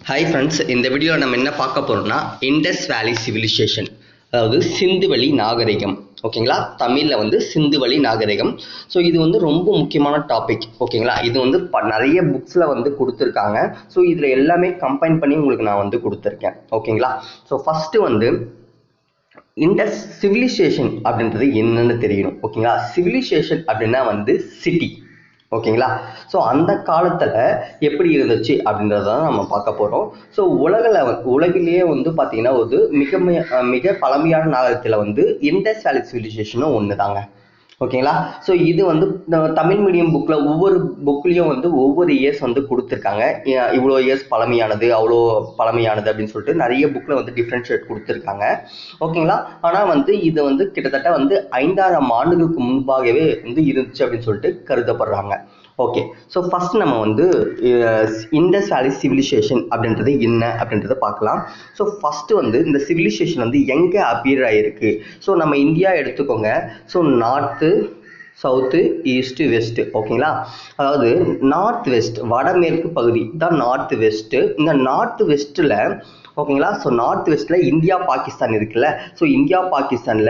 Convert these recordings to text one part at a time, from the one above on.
Hi friends, இந்த வீடியோவில் நம்ம என்ன பார்க்க போகிறோம்னா இண்டஸ் வேலி சிவிலைசேஷன், அதாவது சிந்துவெளி நாகரிகம். ஓகேங்களா, தமிழில் வந்து சிந்துவெளி நாகரிகம். ஸோ இது வந்து ரொம்ப முக்கியமான டாபிக். ஓகேங்களா, இது வந்து நிறைய புக்ஸில் வந்து கொடுத்துருக்காங்க. ஸோ இதில் எல்லாமே கம்பைன் பண்ணி உங்களுக்கு நான் வந்து கொடுத்துருக்கேன். ஓகேங்களா, ஸோ ஃபஸ்ட்டு வந்து இண்டஸ் சிவிலைசேஷன் அப்படின்றது என்னன்னு தெரியணும். ஓகேங்களா, சிவிலைசேஷன் அப்படின்னா வந்து சிட்டி. ஓகேங்களா, ஸோ அந்த காலத்தில் எப்படி இருந்துச்சு அப்படின்றத நம்ம பார்க்க போகிறோம். ஸோ உலகிலேயே வந்து பார்த்தீங்கன்னா ஒரு மிக பழமையான நாகரிகத்தில் வந்து இண்டஸ் வேலி சிவிலைசேஷனும் ஒன்று தாங்க. ஓகேங்களா, ஸோ இது வந்து தமிழ் மீடியம் புக்கில் ஒவ்வொரு புக்லேயும் வந்து ஒவ்வொரு இயர்ஸ் வந்து கொடுத்துருக்காங்க. இவ்வளோ இயர்ஸ் பழமையானது, அவ்வளோ பழமையானது அப்படின்னு சொல்லிட்டு நிறைய புக்கில் வந்து டிஃப்ரென்ஷியேட் கொடுத்துருக்காங்க. ஓகேங்களா, ஆனால் வந்து இது வந்து கிட்டத்தட்ட வந்து 5000 ஆண்டுகளுக்கு முன்பாகவே வந்து இருந்துச்சு அப்படின்னு சொல்லிட்டு கருதப்படுறாங்க. ஓகே, ஸோ ஃபர்ஸ்ட் நம்ம வந்து இண்டஸ் வேலி சிவிலைசேஷன் அப்படின்றது என்ன அப்படின்றத பார்க்கலாம். ஸோ ஃபர்ஸ்ட் வந்து இந்த சிவிலைசேஷன் வந்து எங்கே அப்பியர் ஆகிருக்கு. ஸோ நம்ம இந்தியா எடுத்துக்கோங்க. So north, south, east, west. ஓகேங்களா, அதாவது நார்த் வெஸ்ட், வடமேற்கு பகுதி தான் நார்த் வெஸ்ட்டு. இந்த நார்த் வெஸ்ட்டில் ஓகேங்களா, ஸோ நார்த் வெஸ்ட்டில் இந்தியா பாகிஸ்தான் இருக்குல்ல. ஸோ இந்தியா பாகிஸ்தானில்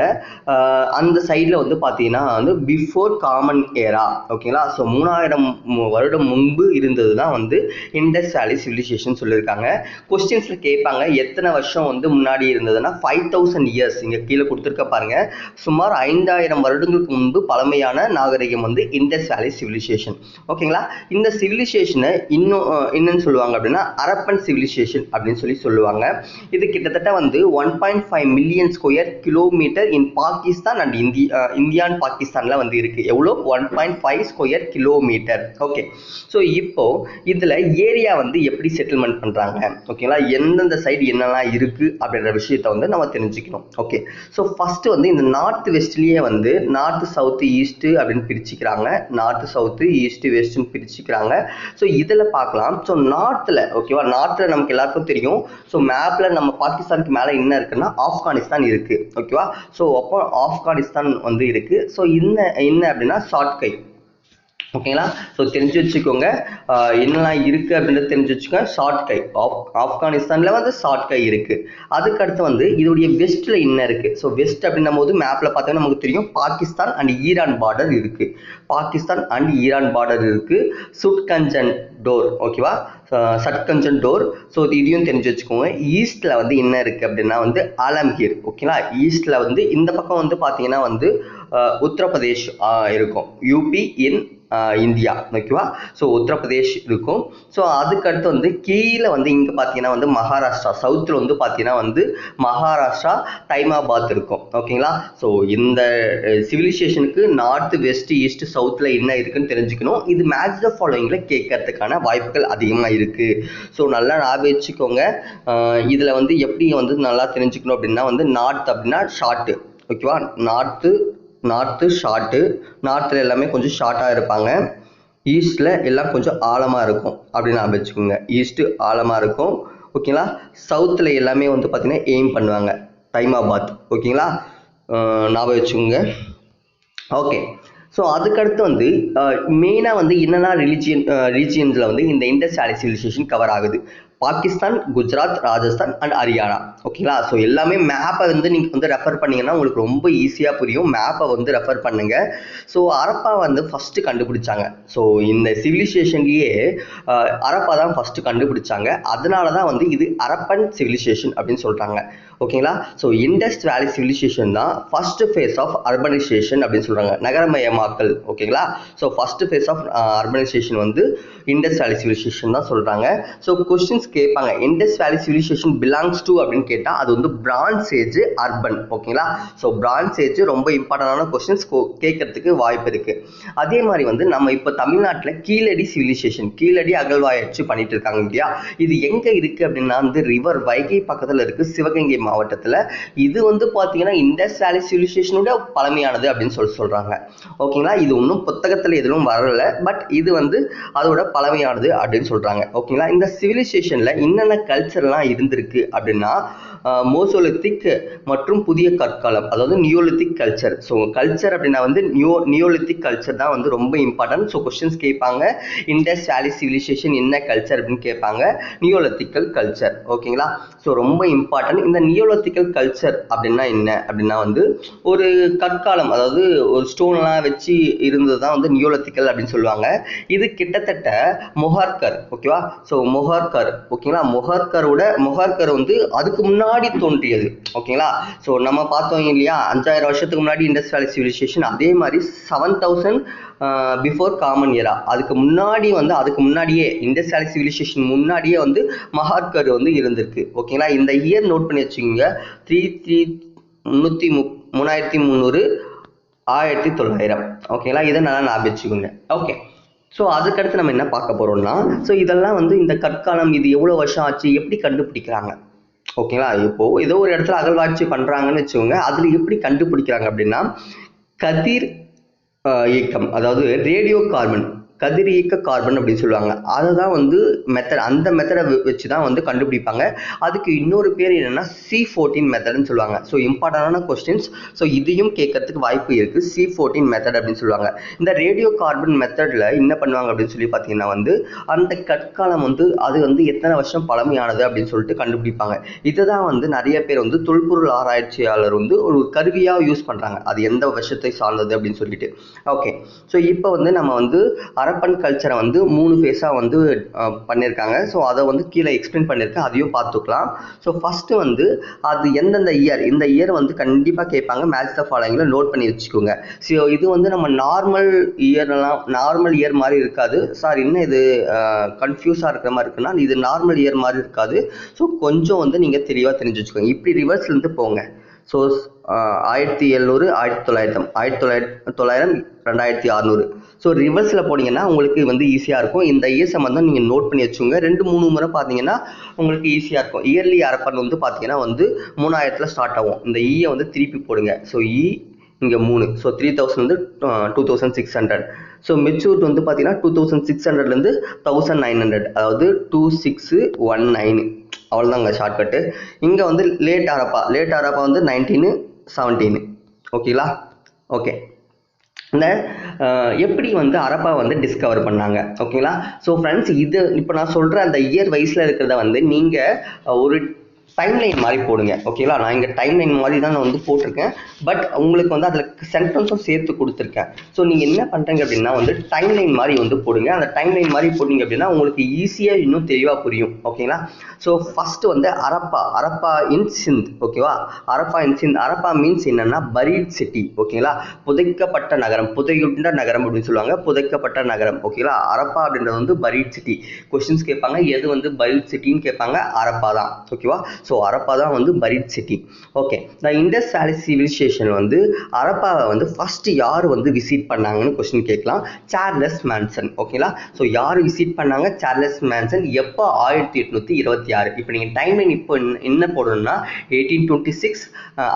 அந்த சைடில் வந்து பார்த்தீங்கன்னா வந்து பிஃபோர் காமன் ஏரா. ஓகேங்களா, ஸோ 3000 வருடம் முன்பு இருந்தது தான் வந்து இண்டஸ் வேலி சிவிலைசேஷன் சொல்லியிருக்காங்க. கொஸ்டின்ஸில் கேட்பாங்க எத்தனை வருஷம் வந்து முன்னாடி இருந்ததுன்னா 5000 இயர்ஸ். இங்கே கீழே கொடுத்துருக்க பாருங்க, சுமார் 5000 வருடங்களுக்கு முன்பு பழமையான நாகரிகம் வந்து இண்டஸ் வேலி சிவிலைசேஷன். ஓகேங்களா, இந்த சிவிலைசேஷனை இன்னும் சொல்லுவாங்க அப்படின்னா அரப்பன் சிவிலைசேஷன் அப்படின்னு சொல்லுவாங்க. இது கிட்டத்தட்ட வந்து 1.5 million square kilometre in Pakistan and India and பாகிஸ்தான்ல வந்து இருக்கு. எவ்வளோ? 1.5 ஸ்கொயர் கிலோமீட்டர். ஓகே, ஸோ இப்போ இதுல ஏரியா வந்து எப்படி செட்டில்மெண்ட் பண்றாங்க. ஓகேங்களா, எந்தெந்த சைடு என்னெல்லாம் இருக்கு அப்படின்ற விஷயத்த வந்து நம்ம தெரிஞ்சுக்கணும். ஓகே, ஸோ ஃபர்ஸ்ட் வந்து இந்த நார்த் வெஸ்ட்லயே வந்து நார்த், சவுத், ஈஸ்ட் அப்படின்னு பிரிச்சுக்கிறாங்க. நார்த், சவுத், ஈஸ்ட், வெஸ்ட்னு பிரிச்சுக்கிறாங்க. ஸோ இதில் பார்க்கலாம். ஸோ நார்த்தில் ஓகேவா, நார்த்தில் நமக்கு எல்லாருக்கும் தெரியும். ஸோ மேப்பில் நம்ம பாகிஸ்தானுக்கு மேலே என்ன இருக்குன்னா ஆப்கானிஸ்தான் இருக்கு. ஓகேவா, ஸோ அப்போ ஆப்கானிஸ்தான் வந்து இருக்கு. ஸோ என்ன அப்படின்னா ஷார்ட் கை. ஓகேங்களா, ஸோ தெரிஞ்சு வச்சுக்கோங்க என்னெல்லாம் இருக்குது அப்படின்றது தெரிஞ்சு வச்சுக்கோங்க. ஷார்ட் கை ஆப்கானிஸ்தானில் வந்து ஷார்ட் கை இருக்குது. அதுக்கடுத்து வந்து இதோடைய வெஸ்ட்டில் என்ன இருக்குது. ஸோ வெஸ்ட் அப்படின்னும் போது மேப்பில் பார்த்தீங்கன்னா நமக்கு தெரியும் பாகிஸ்தான் அண்ட் ஈரான் பார்டர் இருக்குது. பாகிஸ்தான் அண்ட் ஈரான் பார்டர் இருக்குது. சுட்கஞ்சன் டோர். ஓகேவா, சட்கஞ்சன் டோர். ஸோ இதையும் தெரிஞ்சு வச்சுக்கோங்க. ஈஸ்டில் வந்து என்ன இருக்குது அப்படின்னா வந்து ஆலம்கீர். ஓகேங்களா, ஈஸ்டில் வந்து இந்த பக்கம் வந்து பார்த்தீங்கன்னா வந்து உத்தரப்பிரதேஷ் இருக்கும். UP in India. ஓகேவா, ஸோ உத்தரப்பிரதேஷ் இருக்கும். ஸோ அதுக்கடுத்து வந்து கீழே வந்து இங்கே பார்த்தீங்கன்னா வந்து மகாராஷ்டிரா. சவுத்தில் வந்து பார்த்தீங்கன்னா வந்து மகாராஷ்டிரா, தைமாபாத் இருக்கும். ஓகேங்களா, ஸோ இந்த சிவிலைசேஷனுக்கு நார்த், வெஸ்ட், ஈஸ்ட், சவுத்தில் என்ன இருக்குன்னு தெரிஞ்சுக்கணும். இது மேட்ச் த ஃபாலோயிங்கில் கேட்கறதுக்கான வாய்ப்புகள் அதிகமாக இருக்குது. ஸோ நல்லா ஞாபகம் வச்சுக்கோங்க. இதில் வந்து எப்படி வந்து நல்லா தெரிஞ்சுக்கணும் அப்படின்னா வந்து நார்த் அப்படின்னா ஷார்ட்டு. ஓகேவா, நார்த்து ஷார்ட்டு. நார்த்தில் எல்லாமே கொஞ்சம் ஷார்ட்டாக இருப்பாங்க. ஈஸ்டில் எல்லாம் கொஞ்சம் ஆழமாக இருக்கும் அப்படின்னு ஞாபகம் வச்சுக்கோங்க. ஈஸ்ட்டு ஆழமாக இருக்கும். ஓகேங்களா, சவுத்தில் எல்லாமே வந்து பார்த்தீங்கன்னா எய்ம் பண்ணுவாங்க, தைமாபாத். ஓகேங்களா, ஞாபகம் வச்சுக்கோங்க. ஓகே, ஸோ அதுக்கடுத்து வந்து மெயினாக வந்து என்னென்ன ரீஜியன்ஸில் வந்து இந்த இண்டஸ் வேலி சிவிலைசேஷன் கவர் ஆகுது. பாகிஸ்தான், குஜராத், ராஜஸ்தான் அண்ட் ஹரியானா. ஓகேங்களா, ஸோ எல்லாமே மேப்பை வந்து நீங்கள் வந்து ரெஃபர் பண்ணிங்கன்னா உங்களுக்கு ரொம்ப ஈஸியாக புரியும். மேப்பை வந்து ரெஃபர் பண்ணுங்க. ஸோ அரப்பா வந்து ஃபஸ்ட்டு கண்டுபிடிச்சாங்க. ஸோ இந்த சிவிலைசேஷன்லேயே அரப்பா தான் ஃபஸ்ட்டு கண்டுபிடிச்சாங்க. அதனால தான் வந்து இது அரப்பன் சிவிலைசேஷன் அப்படின்னு சொல்கிறாங்க. ஓகேங்களா, ஸோ இண்டஸ் வேலி சிவிலைசேஷன் தான் ஃபர்ஸ்ட் ஃபேஸ் ஆஃப் அர்பனைசேஷன் அப்படின்னு சொல்கிறாங்க, நகரமயமாக்கல். ஓகேங்களா, so first phase of urbanisation வந்து இண்டஸ் வேலி சிவிலைசேஷன் தான் சொல்கிறாங்க. ஸோ கொஸ்டின்ஸ் கேட்பாங்க, Indus valley civilisation belongs to அப்படின்னு கேட்டால் அது வந்து பிரான்ஸ் ஏஜ், அர்பன். ஓகேங்களா, ஸோ பிரான்ஸ் ஏஜ் ரொம்ப இம்பார்ட்டண்டான கொஸ்டின்ஸ் கேட்கறதுக்கு வாய்ப்பு இருக்கு. அதே மாதிரி வந்து நம்ம இப்போ தமிழ்நாட்டில் கீழடி சிவிலைசேஷன், கீழடி அகழ்வாராய்ச்சி பண்ணிட்டு இருக்காங்க இல்லையா. இது எங்கே இருக்கு அப்படின்னா வந்து ரிவர் வைகை பக்கத்தில் இருக்கு, சிவகங்கை மாவட்டத்தில். இது வந்து பார்த்தீங்கன்னா இண்டஸ் வேலி சிவிலைசேஷனோட பழமையானது அப்படின்னு சொல்றாங்க. ஓகேங்களா. இது இன்னும் புத்தகத்தில் எதுவும் வரல, பட் இது வந்து அதோட பழமையானது அப்படின்னு சொல்றாங்க. ஓகேங்களா. இந்த சிவிலைசேஷன்ல என்னென்ன கல்ச்சர்லாம் இருந்திருக்கு அப்படின்னா மோசோலித்திக் மற்றும் புதிய கற்காலம், அதாவது நியோலித்திக் கல்ச்சர். ஸோ கல்ச்சர் அப்படின்னா வந்து நியோலித்திக் கல்ச்சர் தான் வந்து ரொம்ப இம்பார்ட்டன்ட். ஸோ கொஸ்டின்ஸ் கேட்பாங்க, இண்டஸ் வேலி சிவிலைசேஷன் என்ன கல்ச்சர் அப்படின்னு கேட்பாங்க, நியோலித்திக்கல் கல்ச்சர். ஓகேங்களா. ஸோ ரொம்ப இம்பார்ட்டன்ட். இந்த நியோலித்திக்கல் கல்ச்சர் அப்படின்னா என்ன அப்படின்னா வந்து ஒரு கற்காலம், அதாவது ஒரு ஸ்டோன்லாம் வச்சு இருந்தது தான் வந்து நியோலித்திக்கல் அப்படின்னு சொல்லுவாங்க. இது கிட்டத்தட்ட மொஹார்கர், ஓகேவா. ஸோ மொஹார்கர், ஓகேங்களா. மொஹார்கர் வந்து அதுக்கு முன்னாடி தோன்றியது. ஓகேங்களா. ஸோ நம்ம பார்த்தோம் இல்லையா 5000 வருஷத்துக்கு முன்னாடி இண்டஸ் வேலி சிவிலைசேஷன், அதே மாதிரி 7000 பிஃபோர் காமன் எரா, அதுக்கு முன்னாடியே இண்டஸ் வேலி சிவிலைசேஷன் முன்னாடியே வந்து மொஹார்கர் வந்து இருந்திருக்கு. ஓகேங்களா. இந்த இயர் நோட் பண்ணி வச்சுக்கோங்க, 3300 1900. ஓகேங்களா. இதை நல்லா ஞாபகம் வச்சுக்கோங்க. ஓகே. ஸோ அதுக்கடுத்து நம்ம என்ன பார்க்க போறோம்னா, ஸோ இதெல்லாம் வந்து இந்த கற்காலம் இது எவ்வளோ வருஷம் ஆச்சு, எப்படி கண்டுபிடிக்கிறாங்க. ஓகேங்களா. இப்போ ஏதோ ஒரு இடத்துல அகழ்வாய்ச்சி பண்றாங்கன்னு வச்சுக்கோங்க, அதுல எப்படி கண்டுபிடிக்கிறாங்க அப்படின்னா கதிர் இயக்கம், அதாவது ரேடியோ கார்பன், கதிர் இயக்க கார்பன் அப்படின்னு சொல்லுவாங்க. அதை தான் வந்து மெத்தட், அந்த மெத்தடை வச்சு தான் வந்து கண்டுபிடிப்பாங்க. அதுக்கு இன்னொரு பேர் என்னன்னா C14 மெத்தட்னு சொல்லுவாங்க. ஸோ இம்பார்ட்டன்டான கொஸ்டின்ஸ். ஸோ இதையும் கேட்கறதுக்கு வாய்ப்பு இருக்கு. C14 மெத்தட் அப்படின்னு சொல்லுவாங்க. இந்த ரேடியோ கார்பன் மெத்தட்ல என்ன பண்ணுவாங்க அப்படின்னு சொல்லி பார்த்தீங்கன்னா வந்து அந்த கற்காலம் வந்து அது வந்து எத்தனை வருஷம் பழமையானது அப்படின்னு சொல்லிட்டு கண்டுபிடிப்பாங்க. இதை தான் வந்து நிறைய பேர் வந்து தொல்பொருள் ஆராய்ச்சியாளர் வந்து ஒரு கருவியாக யூஸ் பண்றாங்க, அது எந்த வருஷத்தை சார்ந்தது அப்படின்னு சொல்லிட்டு. ஓகே. ஸோ இப்போ வந்து நம்ம வந்து ஹரப்பன் கல்ச்சரை வந்து 3 ஃபேஸாக வந்து பண்ணியிருக்காங்க. ஸோ அதை வந்து கீழே எக்ஸ்பிளைன் பண்ணியிருக்கேன், அதையும் பார்த்துக்கலாம். ஸோ ஃபஸ்ட்டு வந்து அது எந்தெந்த இயர், இந்த இயர் வந்து கண்டிப்பாக கேட்பாங்க, மேட்ச் த ஃபாலோயிங்கில் நோட் பண்ணி வச்சுக்கோங்க. ஸோ இது வந்து நம்ம நார்மல் இயர் மாதிரி இருக்காது சார், இன்னும் இது கன்ஃபியூஸாக இருக்கிற மாதிரி இருக்குன்னா இது நார்மல் இயர் மாதிரி இருக்காது. ஸோ கொஞ்சம் வந்து நீங்கள் தெளிவாக தெரிஞ்சு வச்சுக்கோங்க. இப்படி ரிவர்ஸ்லேருந்து போங்க. ஸோ 1700, 1900, 1900, 2600. ஸோ ரிவர்ஸில் போனீங்கன்னா உங்களுக்கு வந்து ஈஸியாக இருக்கும். இந்த இயர் சம்பந்தம் நீங்கள் நோட் பண்ணி வச்சுக்கோங்க. 2-3 முறை பார்த்தீங்கன்னா உங்களுக்கு ஈஸியாக இருக்கும். இயர்லி அரப்பன் வந்து பார்த்தீங்கன்னா வந்து 3000 ஸ்டார்ட் ஆகும். இந்த ஈயை வந்து திருப்பி போடுங்க. ஸோ இங்கே 3, ஸோ 3000 வந்து 2600. ஸோ மெச்சூர்ட் வந்து பார்த்தீங்கன்னா 2600லேருந்து 1900, அதாவது 2619. அவ்வளோதாங்க ஷார்ட்கட்டு. இங்கே வந்து லேட் அரப்பா வந்து 1917. ஓகேங்களா. ஓகே. இந்த எப்படி வந்து அரப்பா வந்து டிஸ்கவர் பண்ணாங்க. ஓகேங்களா. ஸோ ஃப்ரெண்ட்ஸ், இது இப்போ நான் சொல்கிற அந்த இயர் வைஸில் இருக்கிறத வந்து நீங்கள் ஒரு டைம்லைன் மாதிரி போடுங்க. ஓகேங்களா. நான் இங்கே டைம்லைன் மாதிரி தான் நான் வந்து போட்டிருக்கேன், பட் உங்களுக்கு வந்து அதில் சென்டென்ஸும் சேர்த்து கொடுத்துருக்கேன். ஸோ நீங்கள் என்ன பண்ணுறீங்க அப்படின்னா வந்து டைம்லைன் மாதிரி வந்து போடுங்க. அந்த டைம்லைன் மாதிரி போட்டிங்க அப்படின்னா உங்களுக்கு ஈஸியாக இன்னும் தெளிவாக புரியும். ஓகேங்களா. ஸோ ஃபஸ்ட்டு வந்து அரப்பா இன் சிந்த். ஓகேவா. அரப்பா இன் சிந்த். அரப்பா மீன்ஸ் என்னன்னா பரீட் சிட்டி. ஓகேங்களா. புதைக்கப்பட்ட நகரம், புதையுண்ட நகரம் அப்படின்னு சொல்லுவாங்க, புதைக்கப்பட்ட நகரம். ஓகேங்களா. அரப்பா அப்படின்றது வந்து பரீட் சிட்டி. கொஸ்டின்ஸ் கேட்பாங்க, எது வந்து பரீட் சிட்டின்னு கேட்பாங்க, அரப்பா தான். ஓகேவா. ஸோ அரப்பா தான் வந்து பரீட் சிட்டி. ஓகே. இந்த இண்டஸ் வேலி சிவிலைசேஷன் வந்து அரப்பாவை வந்து ஃபர்ஸ்ட் யார் வந்து விசிட் பண்ணாங்கன்னு கொஸ்டின் கேட்கலாம். Charles mansion. ஓகேங்களா. ஸோ யார் விசிட் பண்ணாங்க, சார்லஸ் மேன்சன். எப்போ 1826. இப்போ நீங்கள் டைம்லைன் இப்போ என்ன போடணும்னா 1826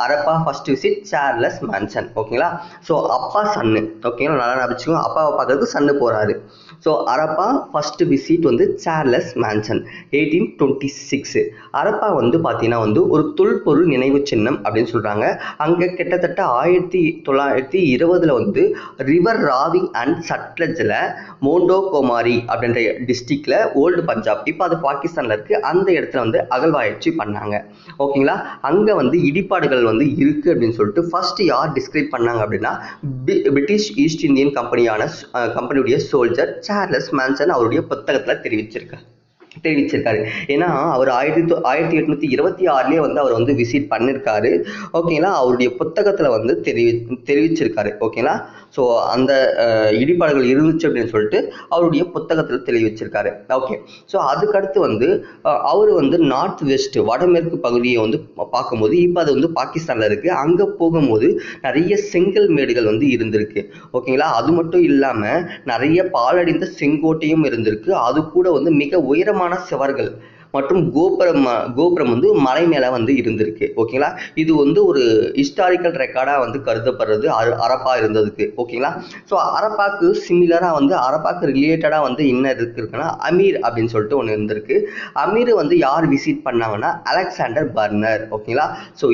Harappa first visit Charles mansion. ஓகேங்களா. ஸோ அப்பா சன்னு. ஓகேங்களா. நல்லா ஞாபகம், அப்பாவை பார்க்கறதுக்கு சன்னு போறாரு. ஸோ அரப்பா ஃபர்ஸ்ட் விசிட் வந்து சார்லஸ் மேன்சன் 1826. அரப்பா வந்து பார்த்தீங்கன்னா வந்து ஒரு தொல்பொருள் நினைவு சின்னம் அப்படின்னு சொல்றாங்க. அங்கே கிட்டத்தட்ட 1920 வந்து ரிவர் ராவி அண்ட் சட்லஜில் மோண்டோகோமாரி அப்படின்ற டிஸ்ட்ரிக்ட்ல ஓல்டு பஞ்சாப், இப்போ அது பாகிஸ்தான்ல இருக்கு, அந்த இடத்துல வந்து அகழ்வாய்ச்சி பண்ணாங்க. ஓகேங்களா. அங்கே வந்து இடிபாடுகள் வந்து இருக்கு அப்படின்னு சொல்லிட்டு ஃபர்ஸ்ட் யார் டிஸ்கிரைப் பண்ணாங்க அப்படின்னா பிரிட்டிஷ் ஈஸ்ட் இந்தியன் கம்பெனியுடைய சோல்ஜர் சார்லஸ் மேன்சன் அவருடைய புத்தகத்துல தெரிவிச்சிருக்காரு. ஏன்னா அவர் 1826 வந்து அவர் வந்து விசிட் பண்ணிருக்காரு. ஓகேங்களா. அவருடைய புத்தகத்துல வந்து தெரிவிச்சிருக்காரு. ஓகேங்களா. ஸோ அந்த இடிபாடுகள் இருந்துச்சு அப்படின்னு சொல்லிட்டு அவருடைய புத்தகத்தில் தெரிவிச்சிருக்காரு. ஓகே. ஸோ அதுக்கடுத்து வந்து அவர் வந்து நார்த் வெஸ்ட், வடமேற்கு பகுதியை வந்து பார்க்கும்போது இப்போ அது வந்து பாகிஸ்தான்ல இருக்கு. அங்கே போகும்போது நிறைய செங்கல் மேடுகள் வந்து இருந்திருக்கு. ஓகேங்களா. அது மட்டும் இல்லாமல் நிறைய பாலடைந்த செங்கோட்டையும் இருந்திருக்கு. அது கூட வந்து மிக உயரமான சுவர்கள், மற்றும் கோபுரம் வந்து மலை மேலே வந்து இருந்திருக்கு. ஓகேங்களா, இது வந்து ஒரு ஹிஸ்டாரிக்கல் ரெக்கார்டாக வந்து கருதப்படுறது அரப்பா இருந்ததுக்கு. ஓகேங்களா, ஸோ அரப்பாக்கு சிமிலராக வந்து அரப்பாக்கு ரிலேட்டடாக வந்து என்ன இருக்குன்னா அமீர் அப்படின்னு சொல்லிட்டு ஒன்று இருந்திருக்கு. அமீர் வந்து யார் விசிட் பண்ணாங்கன்னா அலெக்சாண்டர் பர்னர். ஓகேங்களா, ஸோ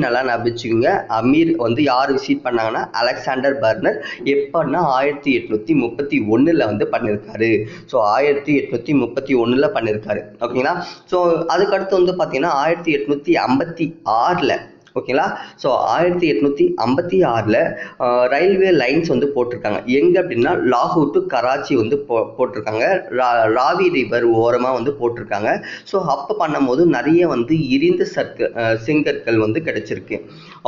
நல்லா ஞாபகிச்சுங்க. அமீர் வந்து யார் விசிட் பண்ணாங்கன்னா அலெக்சாண்டர் பர்னர். எப்பன்னா 1831 வந்து பண்ணியிருக்காரு. ஸோ 1831 பண்ணியிருக்காரு. ஓகேங்களா, ஸோ அதுக்கடுத்து வந்து பார்த்தீங்கன்னா 1856 ஓகேங்களா, ஸோ 1856 ரயில்வே லைன்ஸ் வந்து போட்டிருக்காங்க. எங்கே அப்படின்னா லாகூர் டு கராச்சி வந்து போட்டிருக்காங்க. ராவி ரிவர் ஓரமாக வந்து போட்டிருக்காங்க. ஸோ அப்போ பண்ணும்போது நிறைய வந்து இரிந்த செங்கற்கள் வந்து கிடைச்சிருக்கு.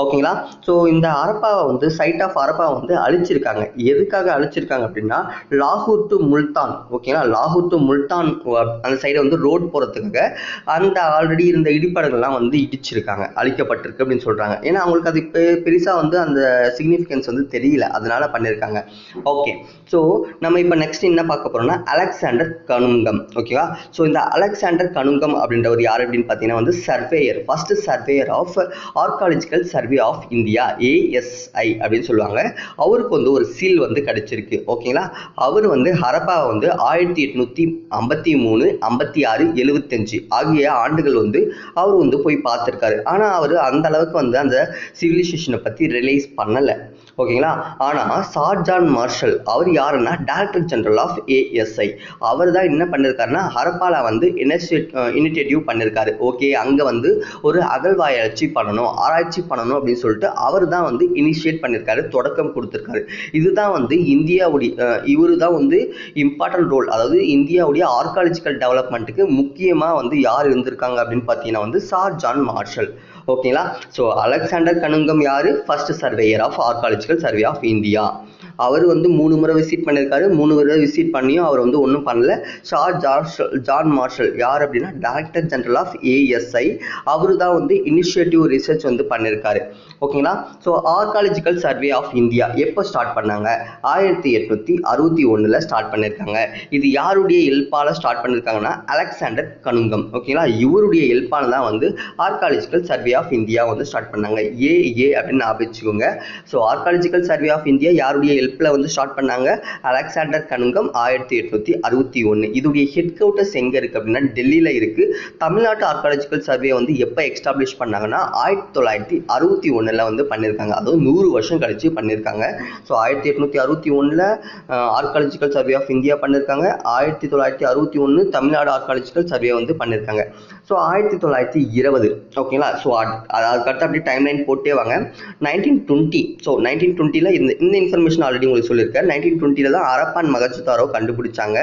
ஓகேங்களா, ஸோ இந்த அரப்பாவை வந்து சைட் ஆஃப் அரப்பாவை வந்து அழிச்சிருக்காங்க. எதுக்காக அழிச்சிருக்காங்க அப்படின்னா லாகூர் டு முல்தான். ஓகேங்களா, லாகூர் டு முல்தான் அந்த சைடை வந்து ரோட் போகிறதுக்காக அந்த ஆல்ரெடி இருந்த இடிப்படங்கள்லாம் வந்து இடிச்சிருக்காங்க, அழிக்கப்பட்டிருக்கு அப்படின்னு சொல்றாங்க. ஏன்னா அவங்களுக்கு அது பெருசா வந்து அந்த சிக்னிஃபிகன்ஸ் வந்து தெரியல, அதனால பண்ணியிருக்காங்க. ஓகே, ஸோ நம்ம இப்போ நெக்ஸ்ட் என்ன பார்க்க போறோம்னா அலெக்சாண்டர் கனுங்கம். ஓகேவா, ஸோ இந்த அலெக்சாண்டர் கனுங்கம் அப்படின்றவர் யார் அப்படின்னு பார்த்தீங்கன்னா வந்து surveyor, first surveyor of archaeological survey of India, ASI அப்படின்னு சொல்லுவாங்க. அவருக்கு வந்து ஒரு சீல் வந்து கிடைச்சிருக்கு. ஓகேங்களா, அவர் வந்து ஹரப்பாவை வந்து 1853, 56, 75 ஆகிய ஆண்டுகள் வந்து அவர் வந்து போய் பார்த்துருக்காரு. ஆனால் அவர் அந்த அளவுக்கு வந்து அந்த சிவிலைசேஷனை பற்றி ரிலைஸ் பண்ணலை. ஓகேங்களா, ஆனால் சார்ஜான் மார்ஷல் அவர் யாருன்னா டைரக்டர் ஜெனரல் ஆஃப் ASI. அவர் தான் என்ன பண்ணியிருக்காருன்னா ஹரப்பால வந்து இனிஷியேட்டிவ் பண்ணியிருக்காரு. ஓகே, அங்கே வந்து ஒரு அகழ்வாராய்ச்சி பண்ணணும், ஆராய்ச்சி பண்ணணும் அப்படின்னு சொல்லிட்டு அவர் தான் வந்து இனிஷியேட் பண்ணியிருக்காரு, தொடக்கம் கொடுத்துருக்காரு. இதுதான் வந்து இந்தியாவுடைய இவரு தான் வந்து இம்பார்ட்டன்ட் ரோல், அதாவது இந்தியாவுடைய ஆர்காலஜிக்கல் டெவலப்மெண்ட்டுக்கு முக்கியமாக வந்து யார் இருந்திருக்காங்க அப்படின்னு பார்த்தீங்கன்னா வந்து சார்ஜான் மார்ஷல். ஓகேங்களா, ஸோ அலெக்சாண்டர் கனுங்கம் யாரு, first surveyor of archaeological survey of India. அவர் வந்து 3 முறை விசிட் பண்ணியிருக்காரு. 3 முறை விசிட் பண்ணியும் அவர் வந்து ஒன்றும் பண்ணல. ஜான் மார்ஷல் யார் அப்படின்னா டைரக்டர் ஜெனரல் ஆஃப் ASI. அவரு தான் வந்து இனிஷியேட்டிவ் ரிசர்ச் வந்து பண்ணியிருக்காரு. ஓகேங்களா, so archaeological survey of India எப்போ ஸ்டார்ட் பண்ணாங்க, 1861 ஸ்டார்ட் பண்ணியிருக்காங்க. இது யாருடைய ஹெல்ப்பால ஸ்டார்ட் பண்ணியிருக்காங்கன்னா அலெக்சாண்டர் கனுங்கம். ஓகேங்களா, இவருடைய ஹெல்ப்பால தான் வந்து ஆர்காலஜிக்கல் சர்வே ஆஃப் இந்தியா வந்து ஸ்டார்ட் பண்ணாங்க. AA அப்படின்னு ஞாபகிச்சுக்கோங்க. So archaeological survey of India யாருடைய ஹெல்ப்ல வந்து ஸ்டார்ட் பண்ணாங்க, அலெக்சாண்டர் கனுங்கம் 1861. இதுடைய ஹெட் குவார்ட்டர்ஸ் எங்க இருக்கு அப்படின்னா டெல்லியில இருக்கு. தமிழ்நாட்டு ஆர்காலஜிக்கல் சர்வே வந்து எப்போ எஸ்டாப்ளிஷ் பண்ணாங்கன்னா 1861 வந்து பண்ணியிருக்காங்க. அதாவது 100 வருஷம் கழிச்சு பண்ணியிருக்காங்க. So 1861 archaeological survey of India பண்ணியிருக்காங்க. 1961 தமிழ்நாடு ஆர்காலஜிக்கல் சர்வே வந்து பண்ணியிருக்காங்க. ஸோ 1920 ஓகேங்களா, ஸோ அதுக்கடுத்து அப்படி டைம்லைன் போட்டே வாங்க. 1920 ஸோ 1920 இந்த இன்ஃபர்மேஷன் ஆல்ரெடி உங்களுக்கு சொல்லியிருக்கேன். 1920 தான் ஹரப்பான் மொஹஞ்சதாரோ கண்டுபிடிச்சாங்க.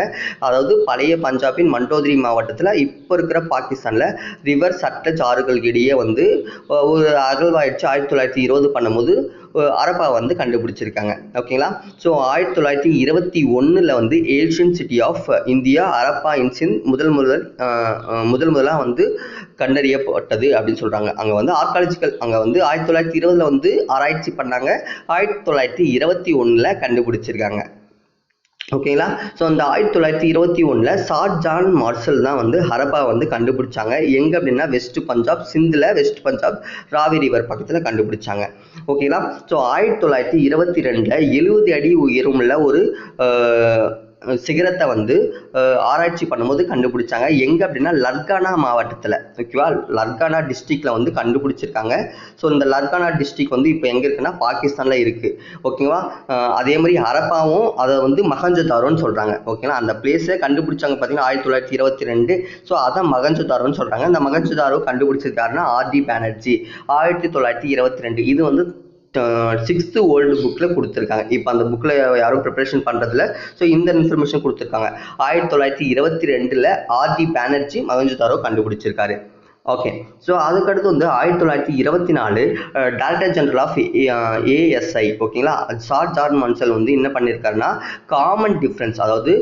அதாவது பழைய பஞ்சாபின் மண்டோதரி மாவட்டத்தில் இப்போ இருக்கிற பாகிஸ்தானில் ரிவர் சட்லஜ் ஆறுகளுக்கு இடையே வந்து ஒரு அகழ்வாய்ச்சி 1920 பண்ணும்போது ஹரப்பா வந்து கண்டுபிடிச்சிருக்காங்க. ஓகேங்களா, ஸோ 1921 வந்து Asian city of India Harappa in Sindh முதலாக வந்து கண்டறியப்பட்டது அப்படின்னு சொல்றாங்க. அங்கே வந்து ஆர்காலஜிக்கல் அங்கே வந்து 1920 வந்து ஆராய்ச்சி பண்ணாங்க, 1921 கண்டுபிடிச்சிருக்காங்க. ஓகேங்களா, ஸோ அந்த 1921 சார்ஜான் மார்ஷல் தான் வந்து ஹரப்பா வந்து கண்டுபிடிச்சாங்க. எங்கே அப்படின்னா வெஸ்ட் பஞ்சாப், சிந்தில் வெஸ்ட் பஞ்சாப் ராவி ரிவர் பக்கத்தில் கண்டுபிடிச்சாங்க. ஓகேங்களா, ஸோ 1922 70 அடி உயரமுள்ள ஒரு சிகரத்தை வந்து ஆராய்ச்சி பண்ணும்போது கண்டுபிடிச்சாங்க. எங்கே அப்படின்னா லர்கானா மாவட்டத்தில். ஓகேவா, லர்கானா டிஸ்ட்ரிக்டில் வந்து கண்டுபிடிச்சிருக்காங்க. ஸோ இந்த லர்கானா டிஸ்ட்ரிக்ட் வந்து இப்போ எங்கே இருக்குன்னா பாகிஸ்தானில் இருக்குது. ஓகேவா, அதே மாதிரி ஹரப்பாவும் அதை வந்து மொஹஞ்சதாரோன்னு சொல்கிறாங்க. ஓகேங்களா, அந்த பிளேஸை கண்டுபிடிச்சாங்க பார்த்தீங்கன்னா 1922. ஸோ அதை மொஹஞ்சதாரோன்னு சொல்கிறாங்க. அந்த மொஹஞ்சதாரோ கண்டுபிடிச்சிருக்காருன்னா RD பானர்ஜி 1922. இது வந்து 6th வேர்ல்டு புக்கில் கொடுத்துருக்காங்க. இப்போ அந்த புக்கில் யாரும் ப்ரிப்பரேஷன் பண்ணுறதில்ல. ஸோ இந்த இன்ஃபர்மேஷன் கொடுத்துருக்காங்க. 1922 RD பானர்ஜி மொஹஞ்சதாரோ கண்டுபிடிச்சிருக்காரு. ஓகே. ஸோ அதுக்கடுத்து வந்து 1924 டைரக்டர் ஜெனரல் ஆஃப் ஏஎஸ்ஐ ஓகேங்களா, சார் ஜான் மன்சல் வந்து என்ன பண்ணியிருக்காருன்னா காமன் டிஃப்ரென்ஸ், அதாவது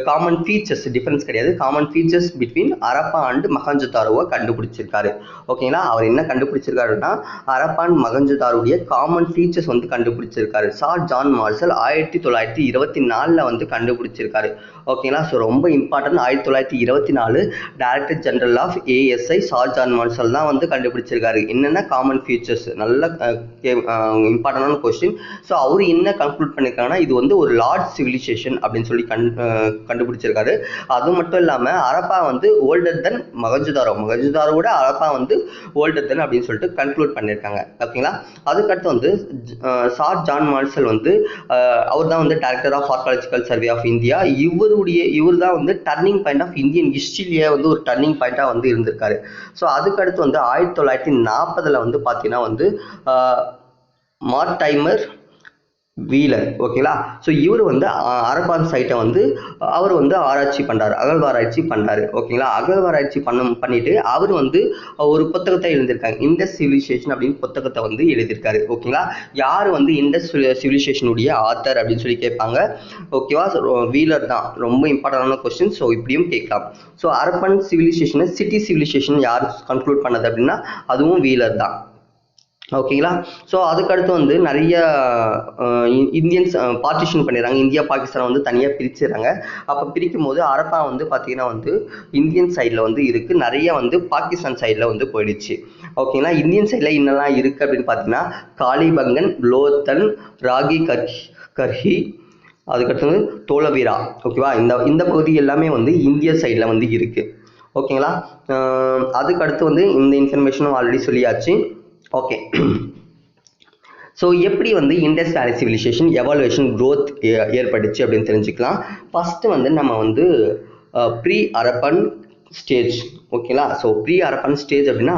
காமன் ஃபீச்சர்ஸ், டிஃப்ரென்ஸ் கிடையாது, common features between Harappa and மொஹஞ்சதாரோவை கண்டுபிடிச்சிருக்காரு. ஓகேங்களா, அவர் என்ன கண்டுபிடிச்சிருக்காருன்னா அரப்பா அண்ட் மொஹஞ்சதாரோடைய காமன் ஃபீச்சர்ஸ் வந்து கண்டுபிடிச்சிருக்காரு. சார் ஜான் மார்சல் 1924 வந்து கண்டுபிடிச்சிருக்காரு. ஓகேங்களா, ஸோ ரொம்ப important. 1924 director general of ASI sir John Marshall தான் வந்து கண்டுபிடிச்சிருக்காரு. என்னென்ன காமன் ஃபீச்சர்ஸ், நல்ல இம்பார்ட்டன்டான கொஸ்டின். ஸோ அவர் என்ன கன்க்ளூட் பண்ணியிருக்காங்கன்னா இது வந்து ஒரு லார்ஜ் சிவிலைசேஷன் அப்படின்னு சொல்லி கண்டுபிடிச்சிருக்காரு. அது மட்டும் இல்லாமல் அரப்பா வந்து ஓல்டர் தென் மொஹஞ்சதாரோட அரப்பா வந்து ஓல்டர் தென் அப்படின்னு சொல்லிட்டு கன்க்ளூட் பண்ணியிருக்காங்க. ஓகேங்களா, அதுக்கடுத்து வந்து சார் ஜான் மார்சல் வந்து அவர் தான் வந்து director of archaeological survey of India. இவர் தான் வந்து டர்னிங் பாயிண்ட் ஆஃப் இந்தியன் ஹிஸ்டரியிலேயே வந்து ஒரு டர்னிங் பாயிண்டாக வந்து இருந்திருக்காரு. ஸோ அதுக்கடுத்து வந்து 1940 வந்து பார்த்தீங்கன்னா வந்து மார்டைமர் வீலர் ஓகேங்களா, ஸோ இவர் வந்து அரப்பான் சைட்டை வந்து அவர் வந்து ஆராய்ச்சி பண்ணுறாரு, அகழ்வாராய்ச்சி பண்ணுறாரு. ஓகேங்களா, அகழ்வாராய்ச்சி பண்ணிட்டு அவர் வந்து ஒரு புத்தகத்தை எழுதியிருக்காங்க, இண்டஸ் சிவிலைசேஷன் அப்படின்னு புத்தகத்தை வந்து எழுதியிருக்காரு. ஓகேங்களா, யார் வந்து இண்டஸ் சிவிலைசேஷனுடைய ஆத்தர் அப்படின்னு சொல்லி கேட்பாங்க. ஓகேவா, வீலர் தான் ரொம்ப இம்பார்ட்டன்டான கொஸ்டின். ஸோ இப்படியும் கேட்கலாம். ஸோ அரப்பன் சிவிலைசேஷனை சிட்டி சிவிலைசேஷன் யார் கன்க்ளூட் பண்ணது அப்படின்னா அதுவும் வீலர் தான். ஓகேங்களா, ஸோ அதுக்கடுத்து வந்து நிறைய இந்தியன்ஸ் பார்ட்டிஷன் பண்ணிடுறாங்க, இந்தியா பாகிஸ்தான் வந்து தனியாக பிரிச்சுறாங்க. அப்போ பிரிக்கும் போது அரப்பா வந்து பார்த்தீங்கன்னா வந்து இந்தியன் சைடில் வந்து இருக்குது, நிறைய வந்து பாகிஸ்தான் சைடில் வந்து போயிடுச்சு. ஓகேங்களா, இந்தியன் சைடில் என்னெல்லாம் இருக்குது அப்படின்னு பார்த்தீங்கன்னா காளிபங்கன், லோத்தல், ராகி கர்ஹி, அதுக்கடுத்து வந்து தோலவீரா. ஓகேவா, இந்த பகுதி எல்லாமே வந்து இந்திய சைடில் வந்து இருக்குது. ஓகேங்களா, அதுக்கடுத்து வந்து இந்த இன்ஃபர்மேஷனும் ஆல்ரெடி சொல்லியாச்சு. ஓகே, ஸோ எப்படி வந்து Indus valley civilisation evaluation growth ஏற்பட்டுச்சு அப்படின்னு தெரிஞ்சுக்கலாம். ஃபஸ்ட்டு வந்து நம்ம வந்து ப்ரீ அரப்பன் ஸ்டேஜ். ஓகேங்களா, ஸோ ப்ரீ அரப்பன் ஸ்டேஜ் அப்படின்னா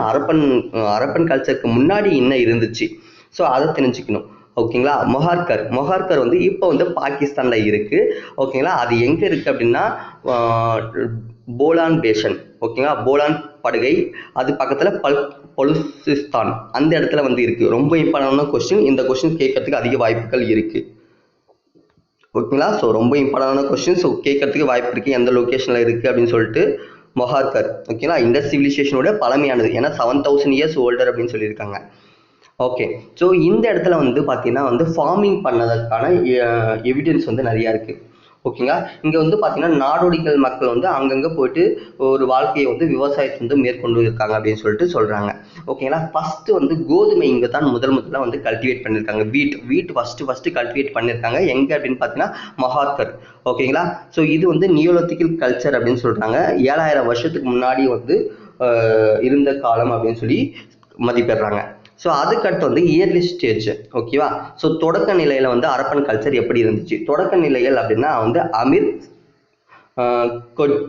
அரப்பன் கல்ச்சருக்கு முன்னாடி என்ன இருந்துச்சு, ஸோ அதை தெரிஞ்சுக்கணும். ஓகேங்களா, மொஹார்கர் வந்து இப்போ வந்து பாகிஸ்தானில் இருக்குது. ஓகேங்களா, அது எங்கே இருக்குது அப்படின்னா போலான் பேஷன். ஓகேங்களா, போலான் படுகை, அது பக்கத்தில் பலுசிஸ்தான் அந்த இடத்துல வந்து இருக்குது. ரொம்ப இம்பார்ட்டன்டான கொஸ்டின், இந்த கொஸ்டின் கேட்கறதுக்கு அதிக வாய்ப்புகள் இருக்குது. ஓகேங்களா, ஸோ ரொம்ப இம்பார்ட்டன்டான கொஸ்டின், ஸோ கேட்கறதுக்கு வாய்ப்பு இருக்குது எந்த லொக்கேஷனில் இருக்குது அப்படின்னு சொல்லிட்டு. மொஹார்கர் ஓகேங்களா, இண்டஸ் சிவிலைசேஷனோட பழமையானது, ஏன்னா 7000 இயர்ஸ் ஓல்டர் அப்படின்னு சொல்லியிருக்காங்க. ஓகே, ஸோ இந்த இடத்துல வந்து பார்த்தீங்கன்னா வந்து ஃபார்மிங் பண்ணதற்கான எவிடன்ஸ் வந்து நிறையா இருக்குது. ஓகேங்களா, இங்கே வந்து பார்த்தீங்கன்னா நாடோடிகள் மக்கள் வந்து அங்கங்கே போயிட்டு ஒரு வாழ்க்கையை வந்து விவசாயத்தை வந்து மேற்கொண்டு இருக்காங்க அப்படின்னு சொல்லிட்டு சொல்கிறாங்க. ஓகேங்களா, ஃபஸ்ட்டு வந்து கோதுமை இங்கே தான் முதல்ல வந்து கல்டிவேட் பண்ணியிருக்காங்க. வீட் ஃபஸ்ட்டு கல்டிவேட் பண்ணியிருக்காங்க எங்கே அப்படின்னு பார்த்தீங்கன்னா மொஹார்கர். ஓகேங்களா, ஸோ இது வந்து நியோலித்திக்கல் கல்ச்சர் அப்படின்னு சொல்கிறாங்க. 7000 வருஷத்துக்கு முன்னாடி வந்து இருந்த காலம் அப்படின்னு சொல்லி மதிப்பிடுறாங்க. ஸோ அதுக்கடுத்து வந்து இயர்லி ஸ்டேஜ். ஓகேவா, ஸோ தொடக்க நிலையில் வந்து அரப்பன் கல்ச்சர் எப்படி இருந்துச்சு, தொடக்க நிலைகள் அப்படின்னா வந்து அமீர்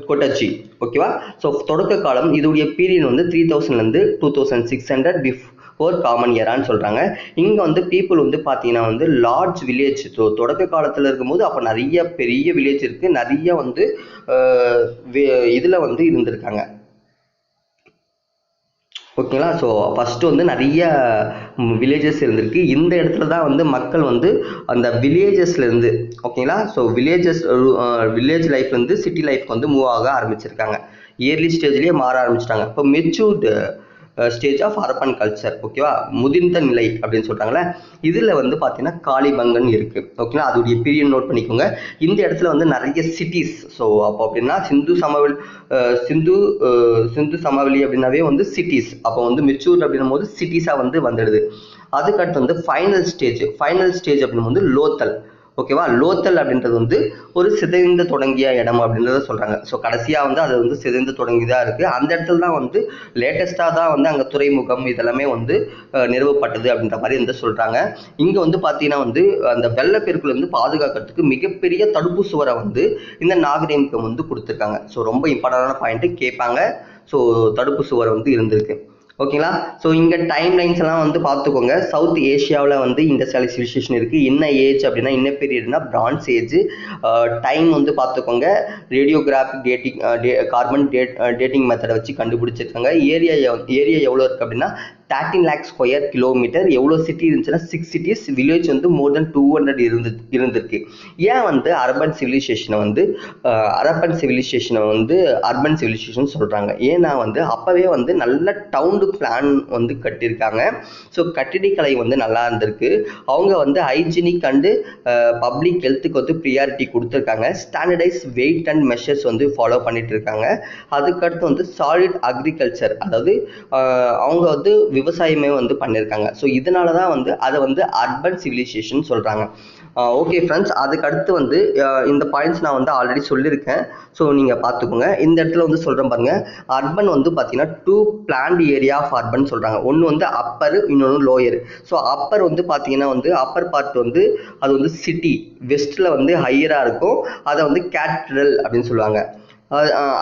கொட்டச்சி. ஓகேவா, ஸோ தொடக்க காலம் இதோடைய பீரியட் வந்து 3000 2600 பிஃபோர் காமன் எரான்னு சொல்கிறாங்க. இங்கே வந்து பீப்புள் வந்து பார்த்தீங்கன்னா வந்து லார்ஜ் வில்லேஜ். ஸோ தொடக்க காலத்தில் இருக்கும்போது அப்போ நிறைய பெரிய வில்லேஜ் இருக்குது, நிறைய வந்து இதில் வந்து இருந்திருக்காங்க. ஓகேங்களா, ஸோ ஃபஸ்ட்டு வந்து நிறைய வில்லேஜஸ் இருந்திருக்கு. இந்த இடத்துல தான் வந்து மக்கள் வந்து அந்த வில்லேஜஸ்லேருந்து ஓகேங்களா, ஸோ வில்லேஜ் லைஃப்லேருந்து சிட்டி லைஃப்க்கு வந்து மூவ் ஆக ஆரம்பிச்சிருக்காங்க. இயர்லி ஸ்டேஜ்லேயே மாற ஆரம்பிச்சிட்டாங்க. இப்போ matured stage of Harappan culture. ஓகேவா, முதிர்ந்த நிலை அப்படின்னு சொல்கிறாங்களே, இதில் வந்து பார்த்தீங்கன்னா காளிபங்கன் இருக்குது. ஓகேங்களா, அதோடைய பீரியட் நோட் பண்ணிக்கோங்க. இந்த இடத்துல வந்து நிறைய சிட்டிஸ். ஸோ அப்போ அப்படின்னா சிந்து சமவெளி அப்படின்னாவே வந்து சிட்டிஸ். அப்போ வந்து மெச்சூர் அப்படின்னும் போது சிட்டிஸாக வந்து வந்துடுது. அதுக்கடுத்து வந்து ஃபைனல் ஸ்டேஜ் அப்படின்னும் வந்து லோத்தல். ஓகேவா, லோத்தல் அப்படின்றது வந்து ஒரு சிதைந்து தொடங்கிய இடம் அப்படின்றத சொல்கிறாங்க. ஸோ கடைசியாக வந்து அது வந்து சிதைந்து தொடங்கிதான் இருக்குது. அந்த இடத்துல தான் வந்து லேட்டஸ்ட்டாக தான் வந்து அங்கே துறைமுகம் இதெல்லாமே வந்து நிறுவப்பட்டது அப்படின்ற மாதிரி வந்து சொல்கிறாங்க. இங்கே வந்து பார்த்தீங்கன்னா வந்து அந்த வெள்ளப்பெருக்குலேருந்து பாதுகாக்கிறதுக்கு மிகப்பெரிய தடுப்பு சுவரை வந்து இந்த நாகரீகம் வந்து கொடுத்துருக்காங்க. ஸோ ரொம்ப இம்பார்ட்டண்டான பாயிண்ட்டு கேட்பாங்க. ஸோ தடுப்பு சுவர் வந்து இருந்திருக்கு. ஓகேங்களா. ஸோ இங்கே டைம் லைன்ஸ் எல்லாம் வந்து பார்த்துக்கோங்க. சவுத் ஏஷியாவில் வந்து இண்டஸ் வேலி சிவிலைசேஷன் இருக்குது. என்ன ஏஜ் அப்படின்னா என்ன பீரியட்னா பிரான்ஸ் ஏஜ். டைம் வந்து பார்த்துக்கோங்க. ரேடியோகிராஃபிக் டேட்டிங் கார்பன் டேட்டிங் மெத்தடை வச்சு கண்டுபிடிச்சிருக்காங்க. ஏரியா எவ்வளோ இருக்குது அப்படின்னா 13 lakh ஸ்கொயர் கிலோமீட்டர். எவ்வளோ சிட்டி இருந்துச்சுன்னா 6 cities. வில்லேஜ் வந்து மோர் தென் 200 இருந்திருக்கு. ஏன் வந்து அர்பன் சிவிலைசேஷனை வந்து அர்பன் சிவிலைசேஷன் சொல்கிறாங்க? ஏன்னா வந்து அப்போவே வந்து நல்ல டவுன் பிளான் வந்து கட்டியிருக்காங்க. ஸோ கட்டிடக்கலை வந்து நல்லா இருந்திருக்கு. அவங்க வந்து ஹைஜீனிக் அண்டு பப்ளிக் ஹெல்த்துக்கு வந்து ப்ரியாரிட்டி கொடுத்துருக்காங்க. ஸ்டாண்டர்டைஸ் வெயிட் அண்ட் மெஷர்ஸ் வந்து ஃபாலோ பண்ணிட்டு இருக்காங்க. அதுக்கடுத்து வந்து சாலிட் அக்ரிகல்ச்சர், அதாவது அவங்க வந்து விவசாயமே வந்து பண்ணியிருக்காங்க. ஸோ இதனால தான் வந்து அதை வந்து அர்பன் சிவிலைசேஷன் சொல்கிறாங்க. ஓகே ஃப்ரெண்ட்ஸ், அதுக்கடுத்து வந்து இந்த பாயிண்ட்ஸ் நான் வந்து ஆல்ரெடி சொல்லியிருக்கேன். ஸோ நீங்கள் பார்த்துக்கோங்க. இந்த இடத்துல வந்து சொல்கிறேன் பாருங்கள். அர்பன் வந்து பார்த்தீங்கன்னா 2 பிளான்ட் ஏரியா ஆஃப் அர்பன் சொல்கிறாங்க. ஒன்று வந்து அப்பர், இன்னொன்று லோயர். ஸோ அப்பர் வந்து பார்த்தீங்கன்னா வந்து அப்பர் பார்ட் வந்து அது வந்து சிட்டி வெஸ்ட்டில் வந்து ஹையராக இருக்கும். அதை வந்து கேபிட்டல் அப்படின்னு சொல்லுவாங்க.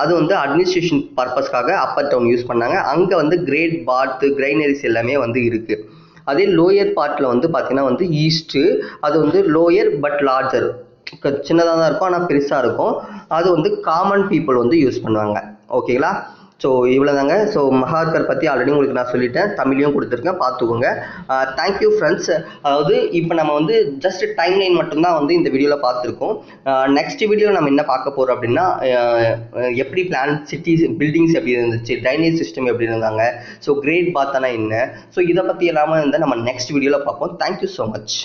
அது வந்து அட்மினிஸ்ட்ரேஷன் பர்பஸ்க்காக அப்பர் டவுன் யூஸ் பண்ணாங்க. அங்கே வந்து கிரேட் பாத் கிரைனரிஸ் எல்லாமே வந்து இருக்குது. அதே லோயர் பார்ட்டில் வந்து பார்த்தீங்கன்னா வந்து ஈஸ்ட்டு, அது வந்து லோயர் பட் லார்ஜர், சின்னதாக தான் இருக்கும் ஆனால் பெருசாக இருக்கும். அது வந்து காமன் பீப்புள் வந்து யூஸ் பண்ணுவாங்க. ஓகேங்களா. ஸோ இவ்வளோதாங்க. ஸோ மகாத்கர் பற்றி ஆல்ரெடி உங்களுக்கு நான் சொல்லிட்டேன், தமிழையும் கொடுத்துருக்கேன், பார்த்துக்கோங்க. Thank you friends. அதாவது இப்போ நம்ம வந்து ஜஸ்ட் டைம் லைன் மட்டும்தான் வந்து இந்த வீடியோவில் பார்த்துருக்கோம். நெக்ஸ்ட் வீடியோவில் நம்ம என்ன பார்க்க போகிறோம் அப்படின்னா எப்படி பிளான் சிட்டிஸ் பில்டிங்ஸ் எப்படி இருந்துச்சு, ட்ரைனேஜ் சிஸ்டம் எப்படி இருந்தாங்க, ஸோ கிரேட் பாத்தானா என்ன, ஸோ இதை பற்றி எல்லாமே வந்து நம்ம நெக்ஸ்ட் வீடியோவில் பார்ப்போம். Thank you so much.